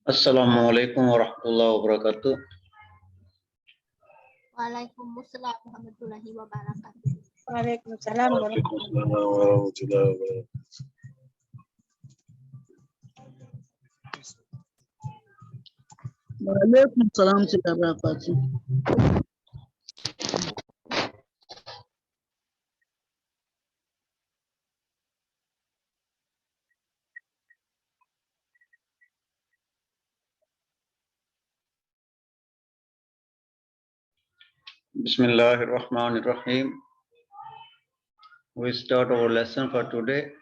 अस्सलामु अलैकुम वरहमतुल्लाहि वबरकातुह। वालेकुमुस्सलाम warahmatullahi wabarakatuh. Waalaikumsalam warahmatullahi Waalaikumsalam warahmatullahi wabarakatuh. Bismillahirrahmanirrahim. We start our lesson for today.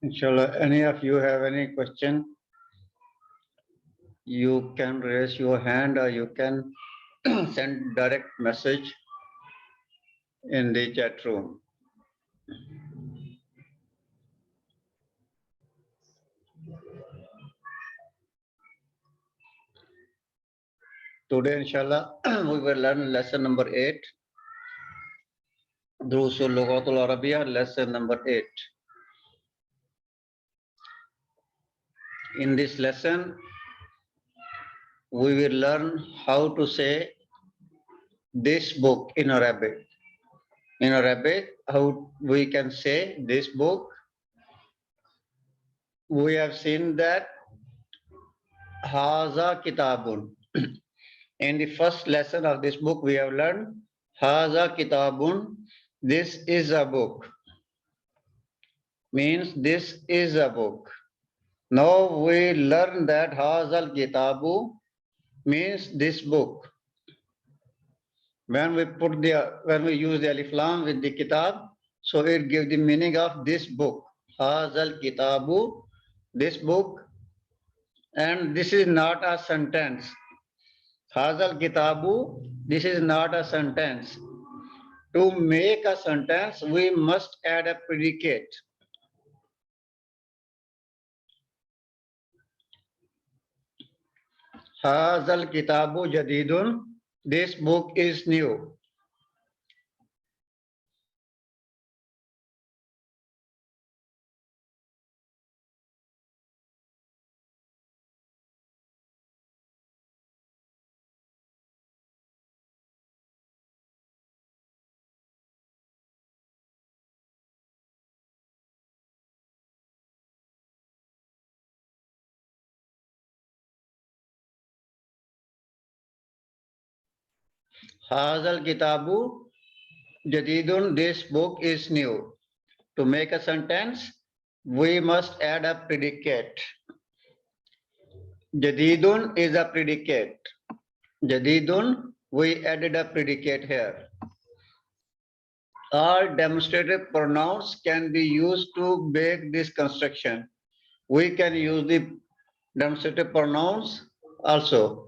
Inshallah, any of you have any question, you can raise your hand or you can send direct message in the chat room. Today, inshallah, we will learn lesson number 8. Durusul Lughatul Arabiya, lesson number 8. In this lesson, we will learn how to say this book in Arabic. In Arabic, how we can say this book. We have seen that Haza Kitabun. In the first lesson of this book, we have learned Haza Kitabun. This is a book. Means this is a book. Now we learn that Hazal Kitabu means this book. When we use the alif lam with the kitab, so it gives the meaning of this book. Hazal Kitabu, this book. And this is not a sentence. Hazal Kitabu, this is not a sentence. To make a sentence, we must add a predicate. Hazal Kitabu Jadidun, this book is new. Hazal Kitabu Jadidun, this book is new. To make a sentence, we must add a predicate. Jadidun is a predicate. Jadidun, we added a predicate here. All demonstrative pronouns can be used to make this construction. We can use the demonstrative pronouns also,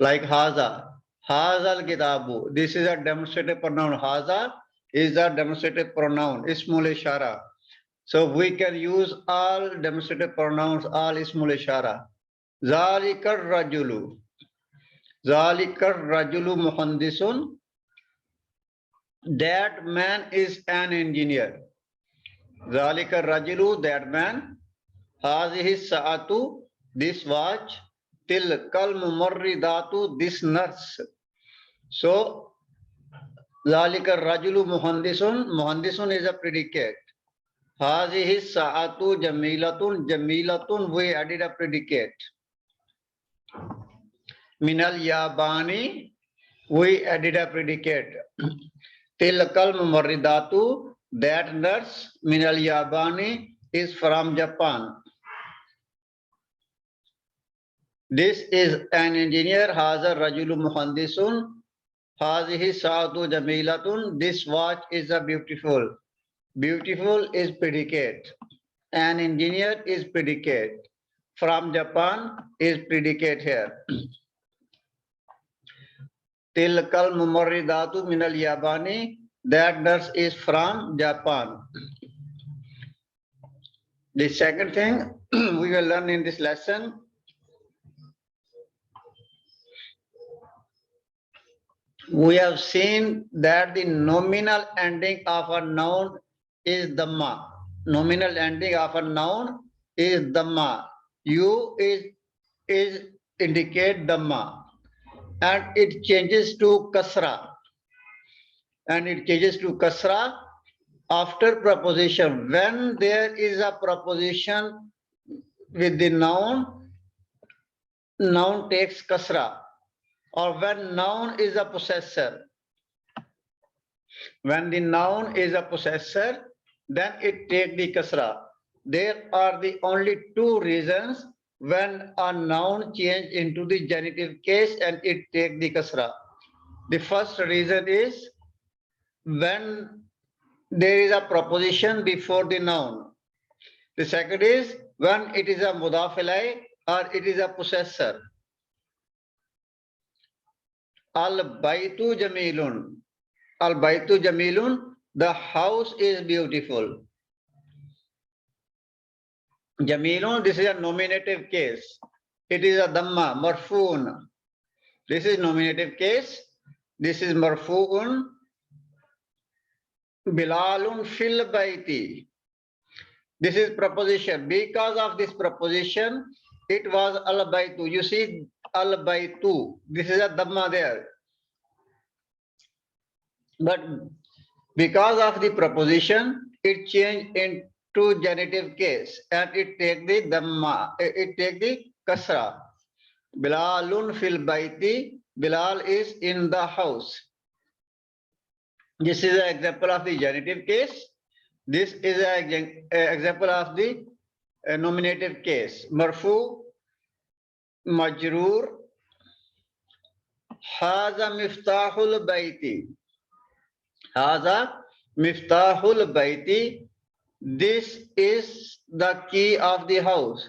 like Haza. Hazal Kitabu. This is a demonstrative pronoun. Haza is a demonstrative pronoun. Ismul Ishara. So we can use all demonstrative pronouns, all Ismul Ishara. Zalikar Rajulu. Zalikar Rajulu Muhandisun. That man is an engineer. Zalikar Rajulu, that man. Hazihi Sa'atu, this watch. Tilkal Mumarridatu, this nurse. So, Zalika Rajulu Muhandisun. Muhandisun is a predicate. Hazihi Sa'atu Jamilatun. Jamilatun, we added a predicate. Minal Yabani, we added a predicate. Tilkal Mumarridatu, that nurse, Minal Yabani, is from Japan. This is an engineer. Hazar Rajulu Muhandisun. Hazihi Saatu Jamilatun. This watch is a beautiful. Beautiful is predicate. An engineer is predicate. From Japan is predicate here. Tilkal Mumarridatu Minal Yabani. That nurse is from Japan. The second thing we will learn in this lesson, We have seen that the nominal ending of a noun is dhamma. Nominal ending of a noun is dhamma. You is indicate dhamma, and it changes to kasra. And it changes to kasra after preposition. When there is a preposition with the noun, noun takes kasra. Or when noun is a possessor. When the noun is a possessor, then it takes the kasra. There are the only two reasons when a noun change into the genitive case and it take the kasra. The first reason is when there is a preposition before the noun. The second is when it is a mudaf ilay or it is a possessor. Al-baytu jamilun. Al-baytu jamilun, the house is beautiful. Jamilun, this is a nominative case. It is a dhamma, marfuun. This is nominative case. This is marfuun. Bilalun fil bayti. This is preposition. Because of this preposition, it was al-baytu. You see al-baytu. This is a dhamma there. But because of the preposition, it changed into genitive case and it take the dhamma, it take the kasra. Bilalun fil bayti. Bilal is in the house. This is an example of the genitive case. This is an example of the nominative case. Marfu, majroor, haza miftahul bayti. Haza miftahul bayti. This is the key of the house.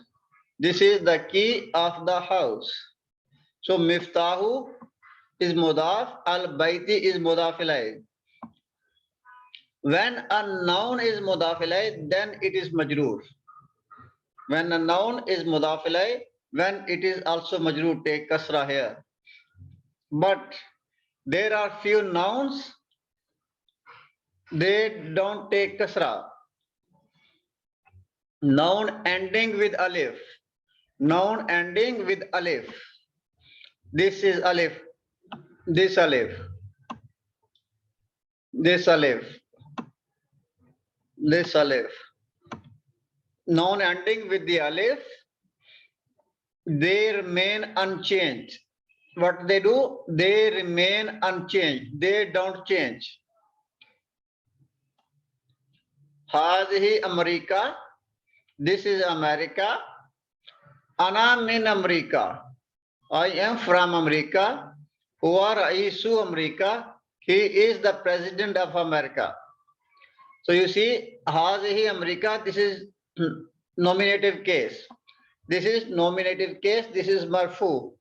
This is the key of the house. So miftahu is mudaf, al-bayti is mudaf ilayh. When a noun is mudaf ilayh, then it is majroor. When a noun is mudaf ilayh, when it is also majroor, take kasra here. But there are few nouns, they don't take kasra. Noun ending with alif. Noun ending with alif. This is alif. This alif. This alif. This alif. Noun ending with the alif, they remain unchanged. What they do? They remain unchanged. They don't change. Hazihi America. This is America. Ana min America. I am from America. Huwa Raisu America. He is the president of America. So you see, Hazihi America, this is nominative case. This is nominative case. This is marfu.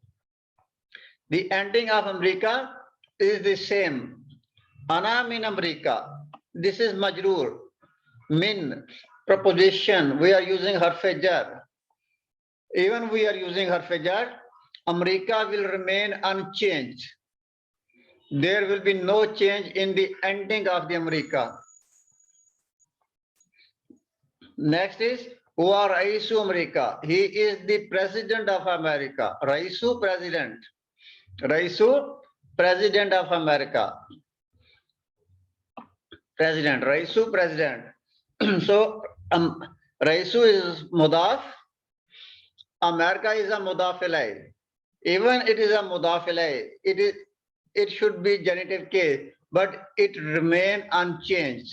The ending of America is the same. Ana min America. This is majroor. Min, preposition. We are using harf-e jar. Even we are using harf-e jar, America will remain unchanged. There will be no change in the ending of the America. Next is Huwa Raisu America. He is the president of America. Raisu president. Raisu president of America. President. Raisu president. So Raisu is mudaf. America is a mudaf ilayh. Even it is a mudaf ilayh, it should be genitive case, but it remain unchanged.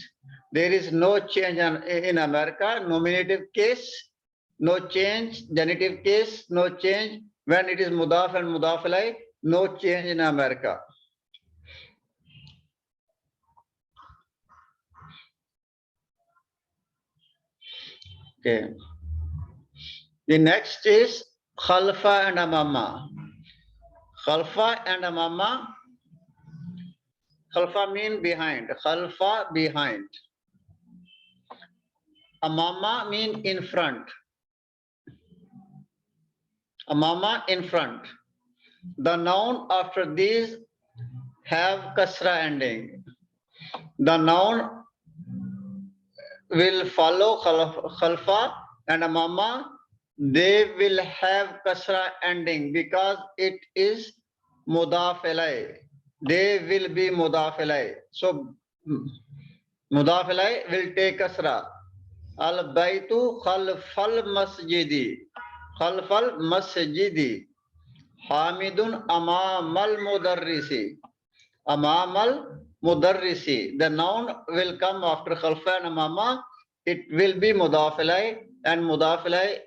There is no change in America. Nominative case, no change. Genitive case, no change. When it is mudaf and mudaf ilayh, no change in America. Okay. The next is khalfa and amama. Khalfa and amama. Khalfa mean behind. Khalfa behind. Amama mean in front. Amama in front. The noun after these have kasra ending. The noun will follow khalfa and amama. They will have kasra ending because it is mudaf ilay. They will be mudaf ilay. So mudaf ilay will take kasra. Al baitu khalfal masjidi. Khalfal masjidi. Hamidun amamal mudarrisi. Amamal mudarrisi. The noun will come after khalfa and amama. It will be mudaf ilay, and mudaf ilay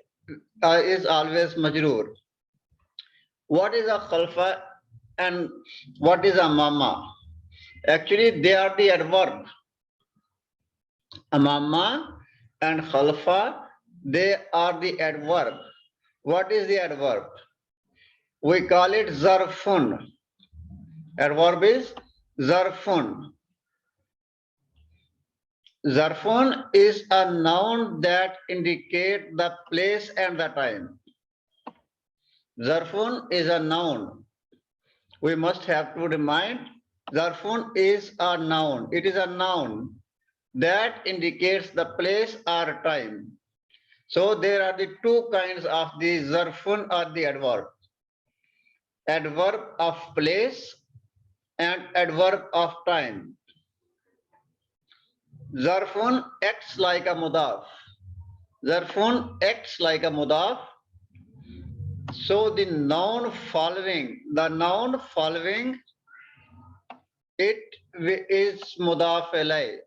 is always majroor. What is a khalfa and what is amama? Actually, they are the adverb. Amama and khalfa, they are the adverb. What is the adverb? We call it zarfun. Adverb is zarfun. Zarfun is a noun that indicates the place and the time. Zarfun is a noun. We must have to remind, zarfun is a noun. It is a noun that indicates the place or time. So there are the two kinds of the zarfun or the adverb. Adverb of place and adverb of time. Zarfun acts like a mudaf. Zarfun acts like a mudaf. So the noun following, it is mudaf ilay.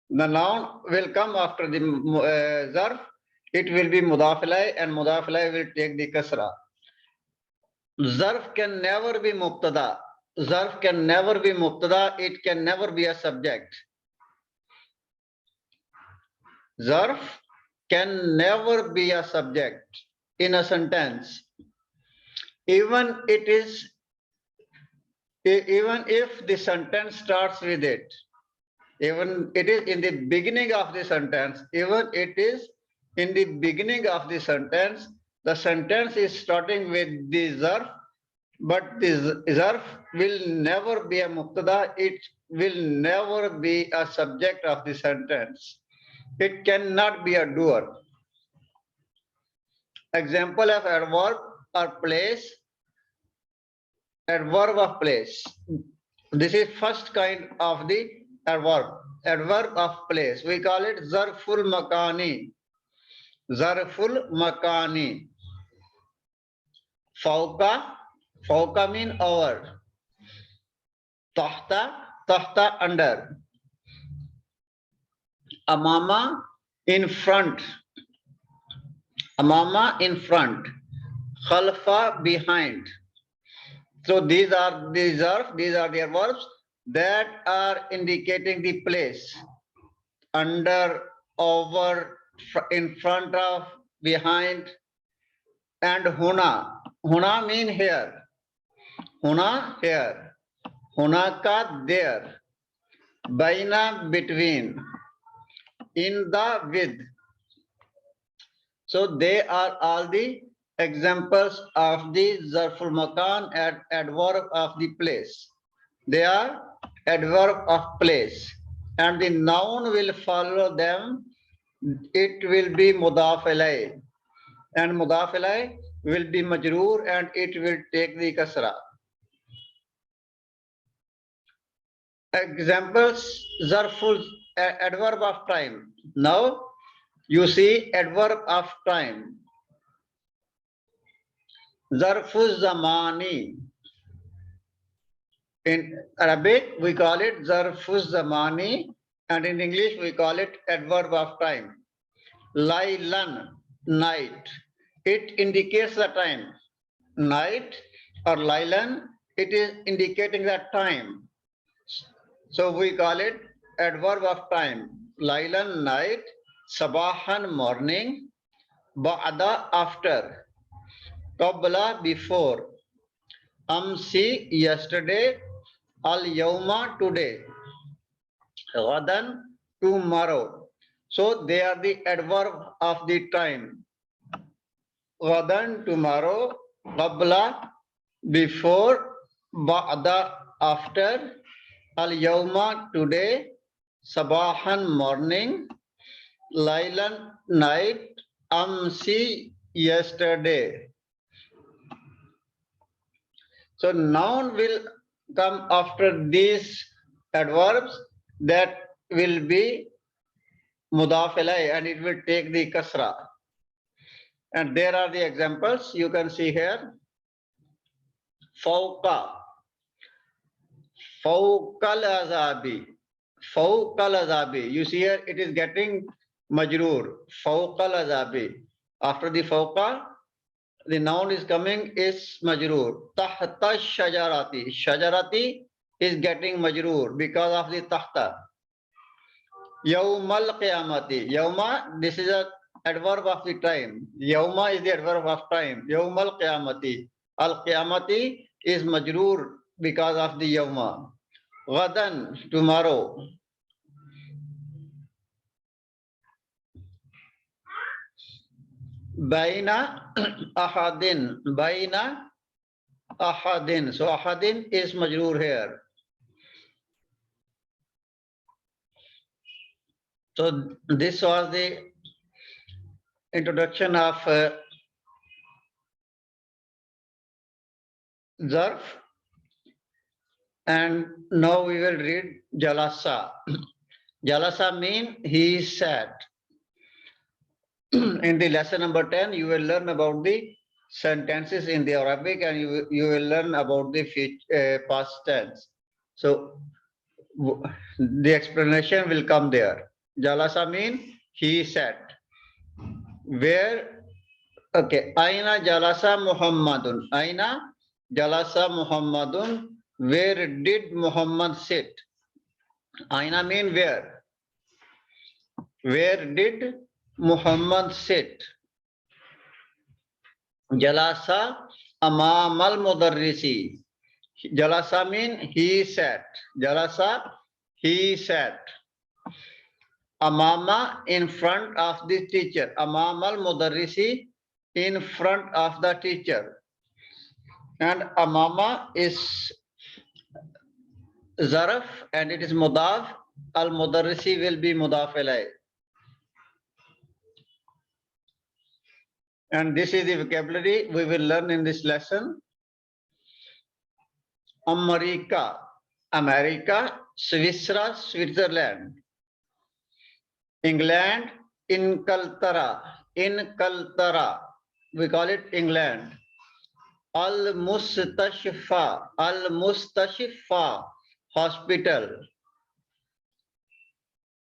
The noun will come after the zarf. It will be mudaf ilay, and mudaf ilay will take the kasra. Zarf can never be mubtada. Zarf can never be mubtada. It can never be a subject. Zarf can never be a subject in a sentence. Even if the sentence starts with it, even it is in the beginning of the sentence, even it is in the beginning of the sentence is starting with the zarf, but the zarf will never be a mubtada. It will never be a subject of the sentence. It cannot be a doer. Example of adverb or place. Adverb of place. This is first kind of the adverb. Adverb of place. We call it zarful makani. Zarful makani. Fauka mean over. Tahta under. Amama in front. Amama in front. Khalfa behind. So these are the adverbs that are indicating the place. Under, over, in front of, behind, and huna. Huna mean here. Huna here. Hunaka there. Baina between. In the with. So they are all the examples of the zarful makan and adverb of the place. They are adverb of place, and the noun will follow them. It will be mudaf ilay, and mudaf ilay will be majroor, and it will take the kasra. Examples: zarful adverb of time. Now you see adverb of time. Zarful zamani. In Arabic, we call it zarful zamani, and in English, we call it adverb of time. Laylan, night. It indicates the time. Night or laylan, it is indicating the time. So we call it adverb of time. Laylan, night. Sabahan, morning. Ba'da, after. Qabla, before. Amsi, yesterday. Al yawma, today. Ghadan, tomorrow. So they are the adverb of the time. Ghadan, tomorrow. Qabla, before. ba'da after, al-yawma today, sabahan morning, laylan night, amsi yesterday. So noun will come after these adverbs that will be mudaf ilay and it will take the kasra. And there are the examples you can see here. Fawqa, fawqal azabi, fawqal azabi. You see here it is getting majroor. Fawqal azabi. After the fawqa, the noun is coming is majroor. Tahta shajarati. Shajarati is getting majroor because of the tahta. Yawmal qiyamati. Yawma, this is a adverb of the time. Yawma is the adverb of time. Yawmal qiyamati. Al qiyamati is majroor because of the yawma. Ghadan, tomorrow. Baina ahadin. Baina ahadin. So ahadin is majroor here. So this was the introduction of zarf, and now we will read jalasa. Jalasa means he sat. In the lesson number 10, you will learn about the sentences in the Arabic, and you will learn about the past tense. So the explanation will come there. Jalasa means he sat. Where? Okay. Aina jalasa Muhammadun. Aina jalasa Muhammadun. Where did Muhammad sit? Aina means where. Where did Muhammad sit? Jalasa amamal mudarrisi. Jalasa means he sat. Jalasa, he sat. Amama, in front of the teacher. Amamal mudarrisi, in front of the teacher. And amama is zarf and it is mudaf. Al mudarrisi will be mudaf ilay. And this is the vocabulary we will learn in this lesson. America, America, Switzerland, Switzerland. England, Inkaltara, Inkaltara. We call it England. Al-Mustashfa, Al-Mustashfa, hospital.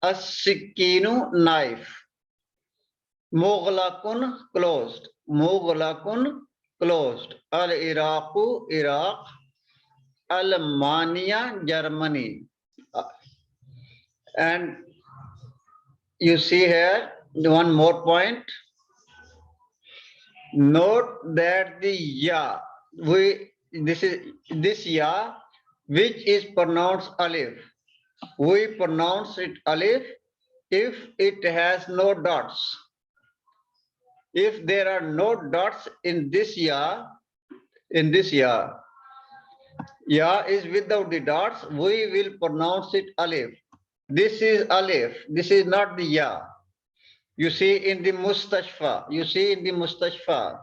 As-Sikinu, knife. Mughlaqun, closed. Mughlaqun, closed. Al-Iraqu, Iraq. Almania, Germany. And you see here one more point. Note that the ya, this ya, which is pronounced alif. We pronounce it alif if it has no dots. If there are no dots in this ya, ya is without the dots, we will pronounce it alif. This is alif. This is not the ya. You see in the mustashfa. You see in the mustashfa.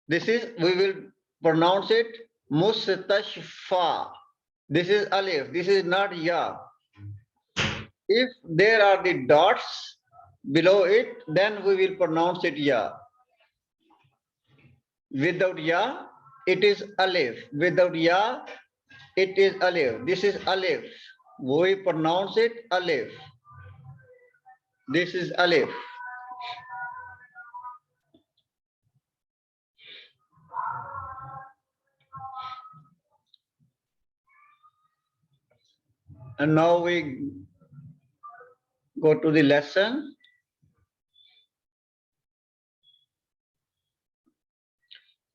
This is, we will pronounce it mustashfa. This is alif. This is not ya. If there are the dots below it, then we will pronounce it ya. Without ya, it is alif. Without ya, it is alif. This is alif. We pronounce it alif. This is alif. And now we go to the lesson.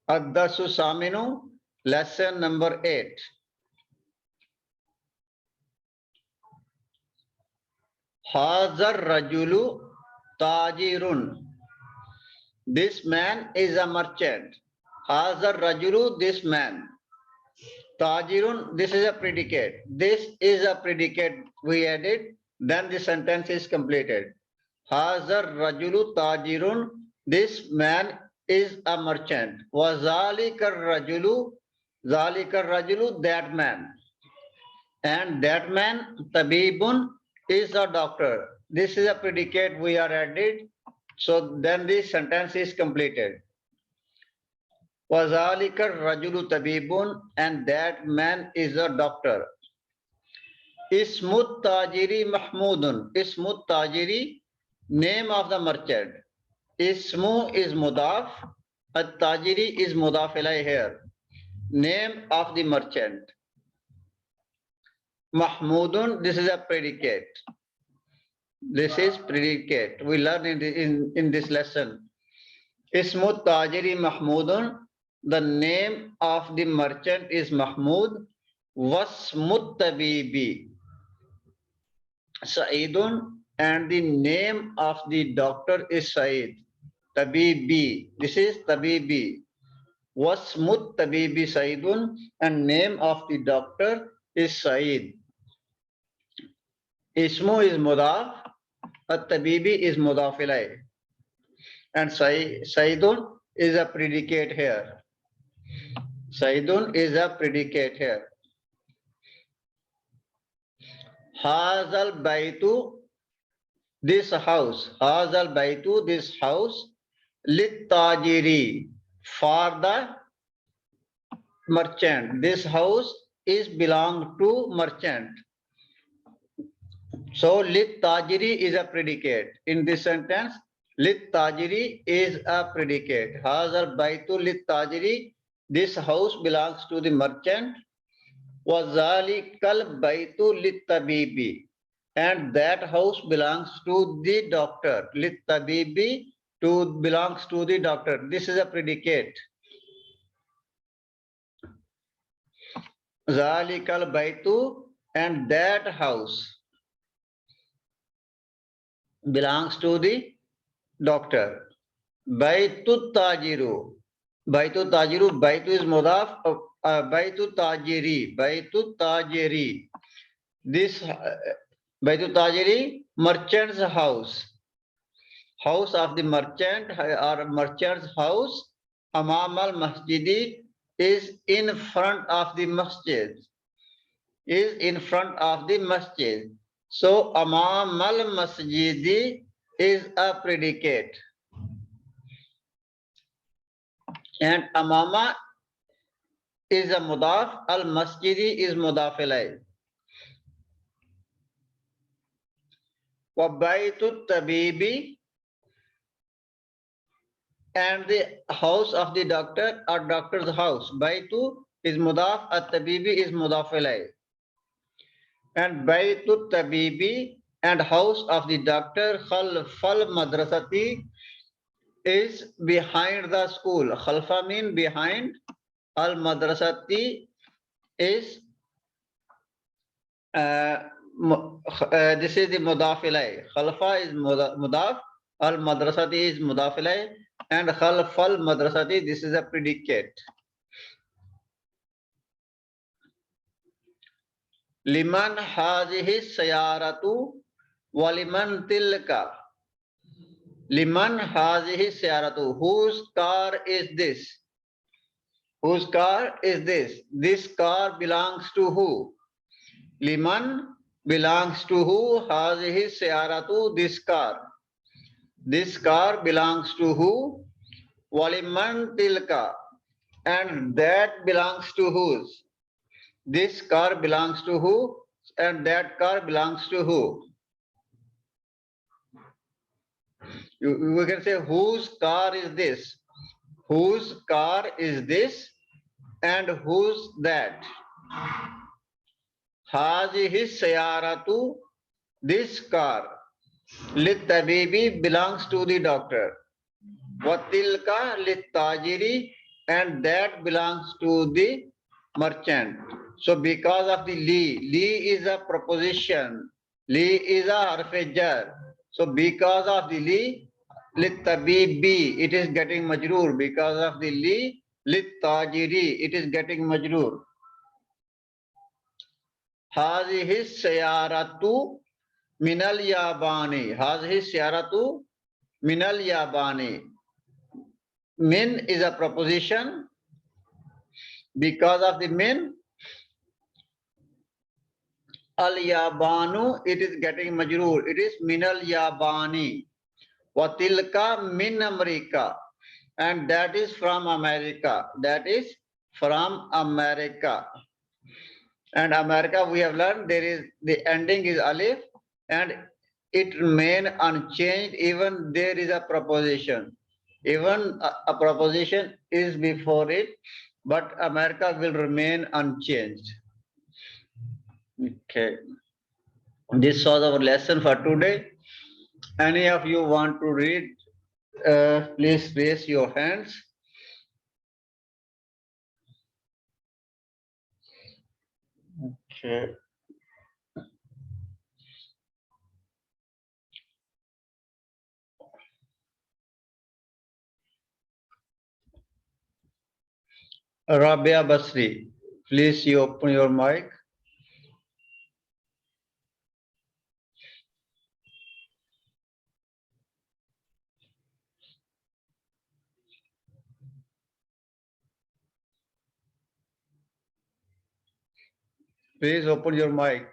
Ad-Darsu Saminu, lesson number 8. Hazar Rajulu Tajirun. This man is a merchant. Hazar Rajulu, this man. Tajirun, this is a predicate. This is a predicate we added, then the sentence is completed. Hazar rajulu tajirun, this man is a merchant. Wazalika rajulu, zalika rajulu, that man. And that man, tabibun, is a doctor. This is a predicate we are added. So then the sentence is completed. Wazalika rajulu tabibun, and that man is a doctor. Ismut tajiri mahmudun. Ismut tajiri, name of the merchant. Ismu is mudaf. At-tajiri is mudaf ilay here. Name of the merchant. Mahmudun, this is a predicate. This is predicate. We learn in this lesson. Ismu tajiri Mahmudun, the name of the merchant is Mahmud. Wasmut tabibi Saidun, and the name of the doctor is Said. Tabibi, this is Tabibi. Wasmut tabibi Saidun, and name of the doctor is Said. Ismu is mudaf, at-tabibi is mudaf ilay. And Saidun is a predicate here. Saidun is a predicate here. Hazal baitu, this house. Hazal baitu, this house. Lit tajiri, for the merchant. This house is belong to merchant. So lit tajiri is a predicate. In this sentence, lit tajiri is a predicate. Hazal baitu lit tajiri, this house belongs to the merchant. Wazalikal baitu lit tabibi, and that house belongs to the doctor. Lit tabibi, to belongs to the doctor. This is a predicate. Zalikal baitu, and that house belongs to the doctor. Baitu tajiru. Baitu tajiru. Baitu is mudaf. Baitu tajiri. Baitu tajiri. This Baitu tajiri, merchant's house. House of the merchant or merchant's house. Amam al masjidi is in front of the masjid. Is in front of the masjid. So amam al masjidi is a predicate. And amama is a mudaf, al masjidi is mudaf ilay. Wa baitu tabibi, and the house of the doctor or doctor's house. Baitu is mudaf, at tabibi is mudaf ilay. And baitu tabibi, and house of the doctor, khalfal madrasati, is behind the school. Khalfa mean behind. Al madrasati is this is the mudaf ilay. Khalfa is mudaf. Al madrasati is mudaf ilay, and khalfal madrasati, this is a predicate. Liman hazihi sayaratu waliman tilka. Liman hazihi sayaratu, whose car is this? Whose car is this? This car belongs to who? Liman belongs to who? Hazihi sayaratu, this car. This car belongs to who? Waliman tilka, and that belongs to whose? This car belongs to who? And that car belongs to who? We can say whose car is this? Whose car is this? And whose that? Hazihi sayaratu, this car. Lit tabibi belongs to the doctor. Watilka lit tajiri, and that belongs to the merchant. So because of the li is a preposition. Li is a harf jar. So because of the li, lit tabibi, it is getting majroor. Because of the li, lit tajiri, it is getting majroor. Hazihi sayaratu minal yabani. Hazihi sayaratu minal yabani. Min is a preposition. Because of the min, al yabanu, it is getting majroor. It is minal yabani. Watilka min America. And that is from America. That is from America. And America, we have learned there is the ending is alif and it remain unchanged even there is a preposition. Even a preposition is before it, but America will remain unchanged. Okay. This was our lesson for today. Any of you want to read? Please raise your hands. Okay. Rabia Basri, please you open your mic. Please open your mic.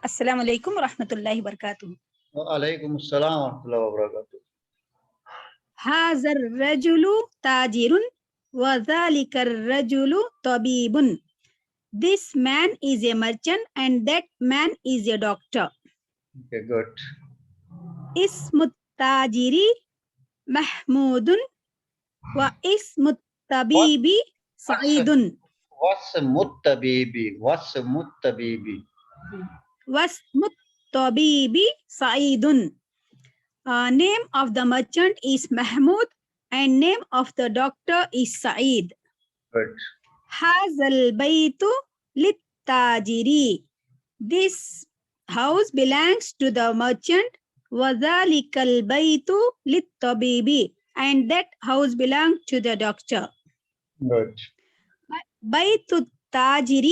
Assalamu alaikum wa rahmatullahi wa barakatuh. Wa alaikum assalam wa rahmatullahi wa barakatuh. هذا الرجل تاجر وذلك الرجل طبيب. This man is a merchant and that man is a doctor. Okay, good. اسم التاجر محمود واسم الطبيب سعيد. What's muttabibi? What's muttabibi? واسم الطبيب سعيد. Name of the merchant is Mahmoud and name of the doctor is Saeed. Good. هذا البيت للتاجر. This house belongs to the merchant. وذلك البيت للطبيب. And that house belongs to the doctor. Good. بيت التاجر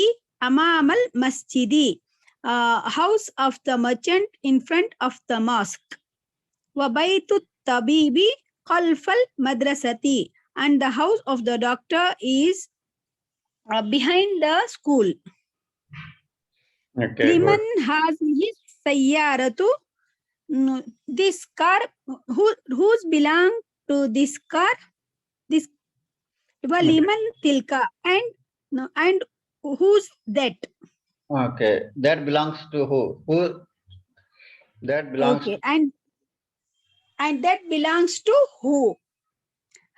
أمام المسجد. House of the merchant in front of the mosque. وبيت الطبيب خلف المدرسة. And the house of the doctor is behind the school. Okay, لمن good. هذه السيارة. This car, whose belong to this car? This ولمن تلك and who's that? Okay, that belongs to who? Who? That belongs. Okay, and that belongs to who?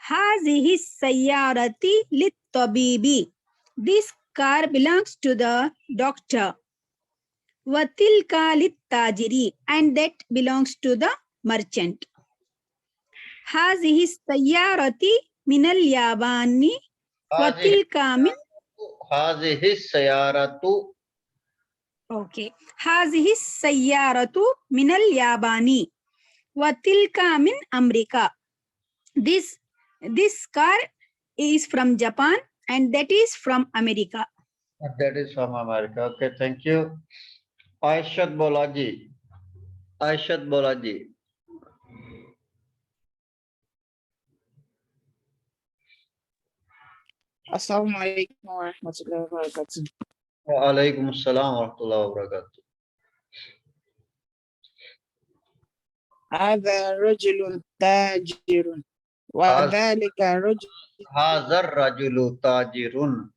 هذه السيارة للطبيب. This car belongs to the doctor. وتلك للتاجر. And that belongs to the merchant. هذه السيارة من اليابان وتلك من. هذه السيارة. Okay. هذه السيارة من اليابان وتلك من أمريكا. This car is from Japan and that is from America. That is from America. Okay, thank you. Aishat Bolaji. Aishat Bolaji. Assalamu alaikum wa rahmatullahi wa barakatuh. Wa alaikum assalam wa rahmatullahi wa barakatuh. هذا رجل تاجر وذلك رجل. هذا الرجل تاجر.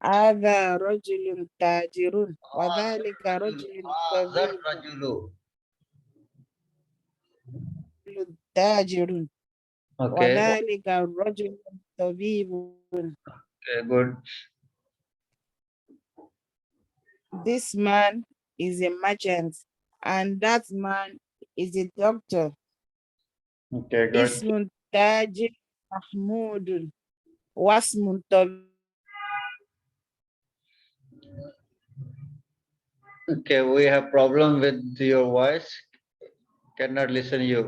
هذا رجل تاجر وذلك رجل هذا طبيب. الرجل تاجر Okay. وذلك رجل طبيب. Okay, good. This man is a merchant and that man is a doctor. Okay, good. اسم التاجر محمود واسم الطبيب. Okay, we have problem with your voice. cannot listen you.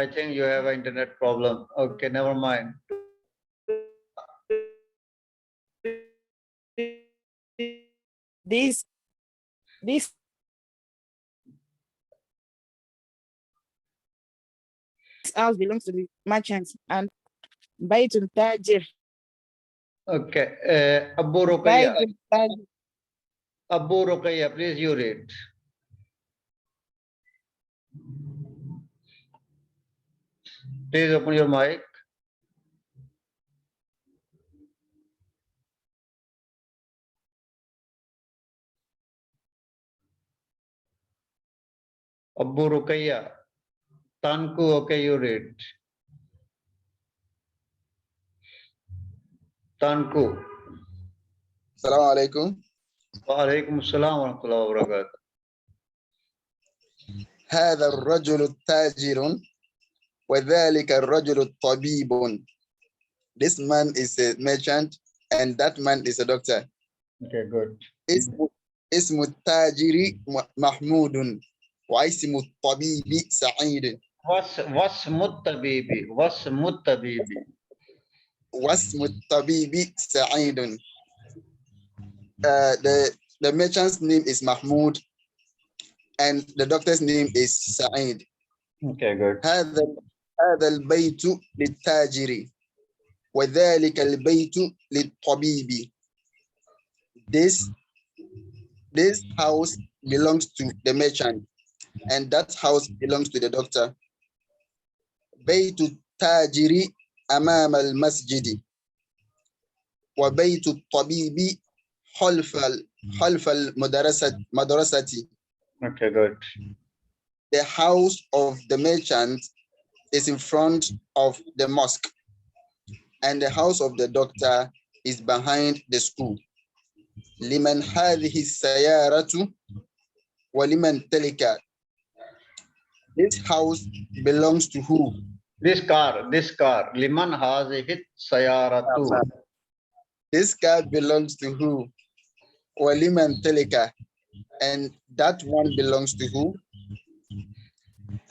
I think you have an internet problem. Okay, never mind. This house belongs to the merchants, and Baytul Tajir. Okay, Abu Ruqayya. Baytul Tajir. Abu Ruqayya, please you read. Please open your mic. Abu Ruqayya. Tanku, okay, you read. Tanku. السلام عليكم. Wa alaikum assalam wa rahmatullahi wa barakatuh. هذا الرجل تاجر وذلك الرجل طبيب. This man is a merchant and that man is a doctor. Okay, good. اسم التاجر محمود واسم الطبيب سعيد. واسم الطبيب. واسم الطبيب سعيد. The merchant's name is Mahmoud and the doctor's name is Sa'id. Okay, good. هذا البيت للتاجر وذلك البيت للطبيب. This house belongs to the merchant and that house belongs to the doctor. بيت التاجر أمام المسجد وبيت الطبيب خلف المدرسة. Okay, good. The house of the merchant is in front of the mosque and the house of the doctor is behind the school. لمن هذه السيارة ولمن تلك. This house belongs to who? This car. Liman hazihi sayaratu. This car belongs to who? ولمن تلك. And that one belongs to who?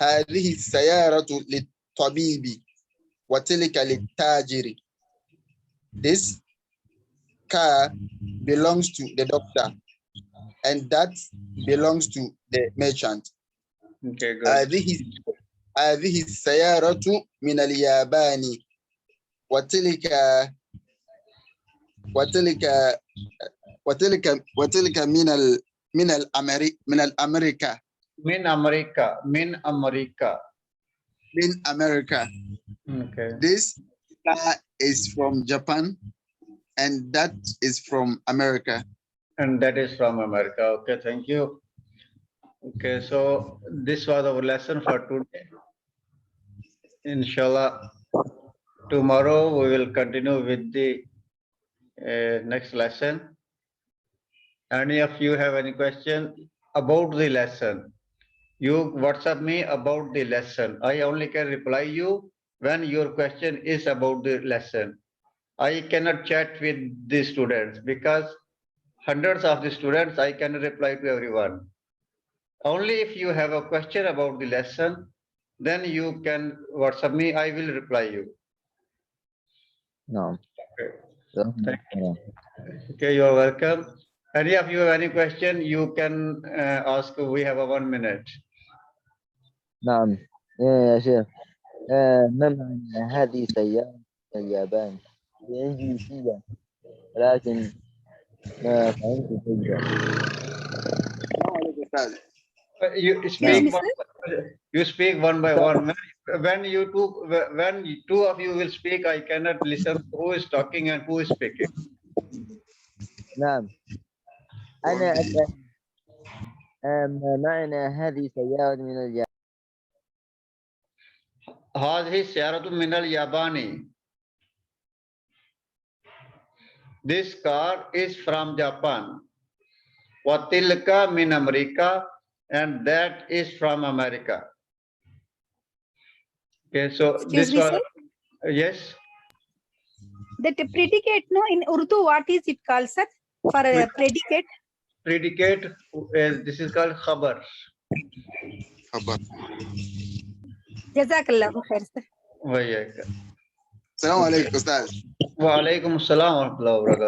هذه السيارة للطبيب وتلك للتاجر. This car belongs to the doctor and that belongs to the merchant. Okay, good. هذه السيارة من اليابان وتلك من أمريكا. من أمريكا. Okay. This car is from Japan and that is from America. And that is from America. Okay, thank you. Okay, so this was our lesson for today. Inshallah, tomorrow we will continue with the next lesson. Any of you have any question about the lesson? You WhatsApp me about the lesson. I only can reply you when your question is about the lesson. I cannot chat with the students because hundreds of the students, I cannot reply to everyone. Only if you have a question about the lesson, then you can WhatsApp me, I will reply you. No. Okay. Thank you. Okay, you're welcome. Any of you have any question, you can ask. We have 1 minute. نعم يا شيخ ما معنى هذه سيارة اليابان بالإنجليزية ولكن ما فهمت جيدا. You speak. You speak one by one. When two of you will speak, I cannot listen who is talking and who is speaking. نعم أنا ما معنى هذه سيارة من اليابان. هذه سيارة من اليابان. This car is from Japan. وتلك من أمريكا, and that is from America. Okay, so Excuse this me, was sir? yes. That predicate, no, in Urdu, what is it called, sir? For a predicate? Predicate. This is called khabar. خبر. जजाकल्लाहु खैर से वही है। السلام عليكم استاذ. वालेकुम अस्सलाम व रहमतुल्लाहि व बरकातहू।